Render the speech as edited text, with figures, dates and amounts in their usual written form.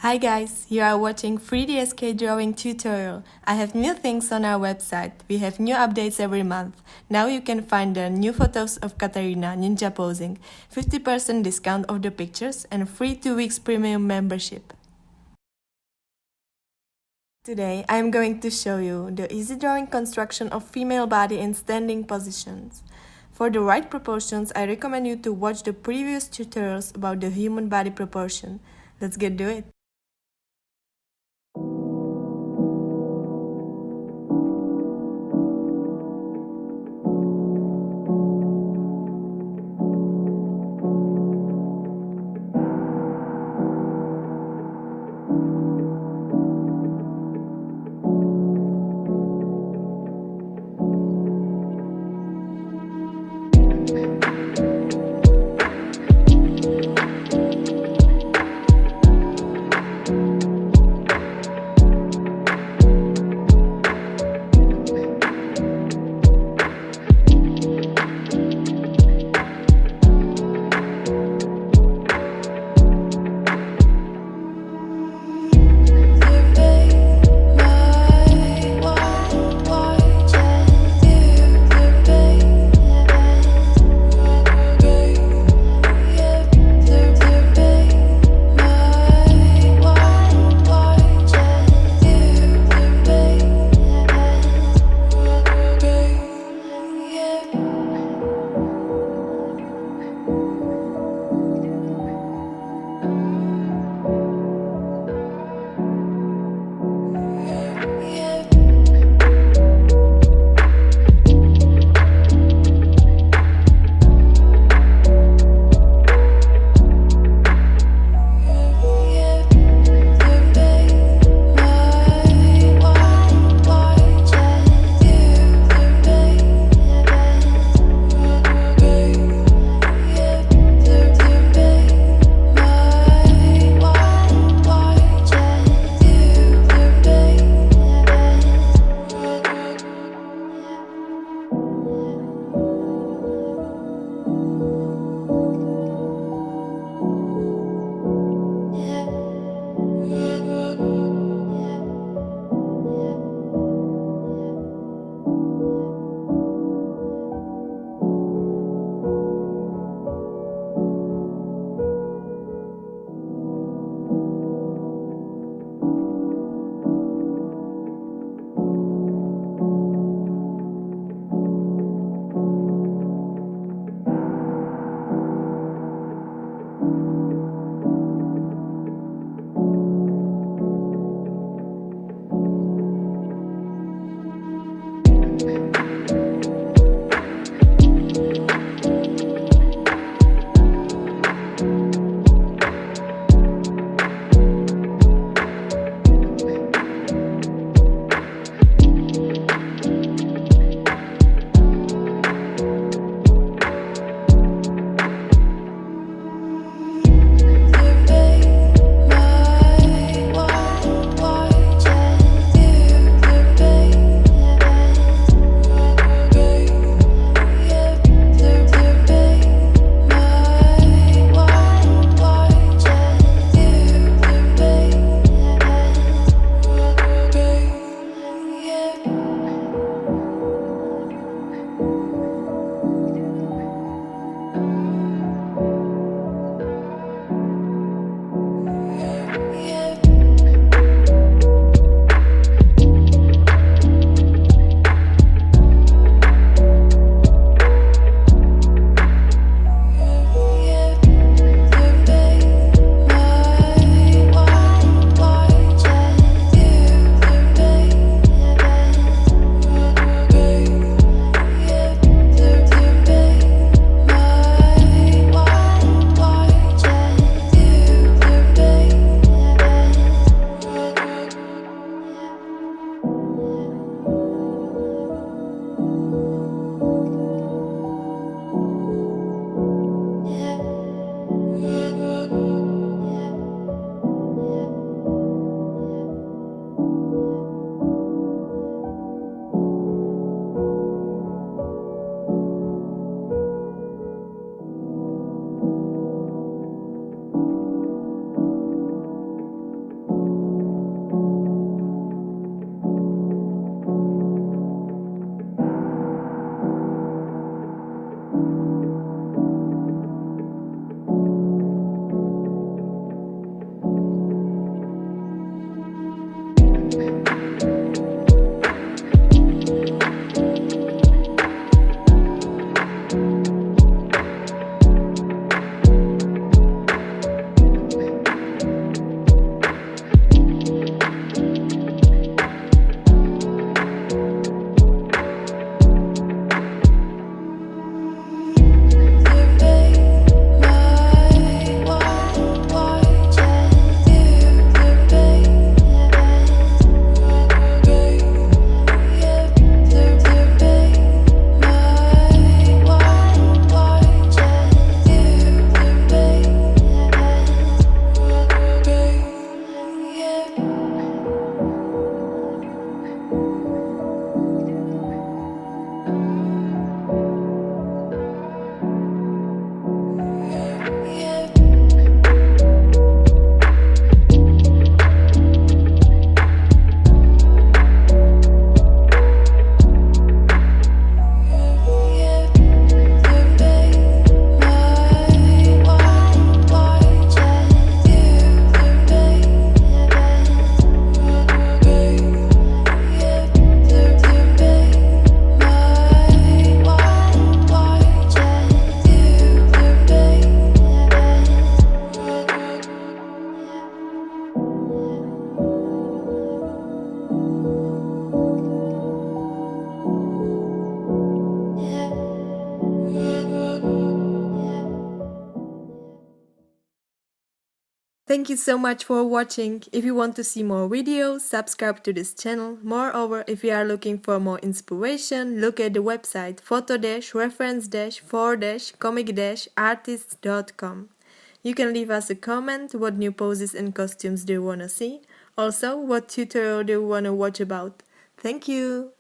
Hi guys, you are watching 3D drawing tutorial. I have new things on our website. We have new updates every month. Now you can find the new photos of Katarina ninja posing, 50% discount of the pictures and free 2 weeks premium membership. Today I am going to show you the easy drawing construction of female body in standing positions. For the right proportions, I recommend you to watch the previous tutorials about the human body proportion. Let's get to it. Thank you so much for watching. If you want to see more videos, subscribe to this channel. Moreover, if you are looking for more inspiration, look at the website photo-reference-for-comic-artists.com. You can leave us a comment what new poses and costumes do you want to see. Also, what tutorial do you want to watch about. Thank you!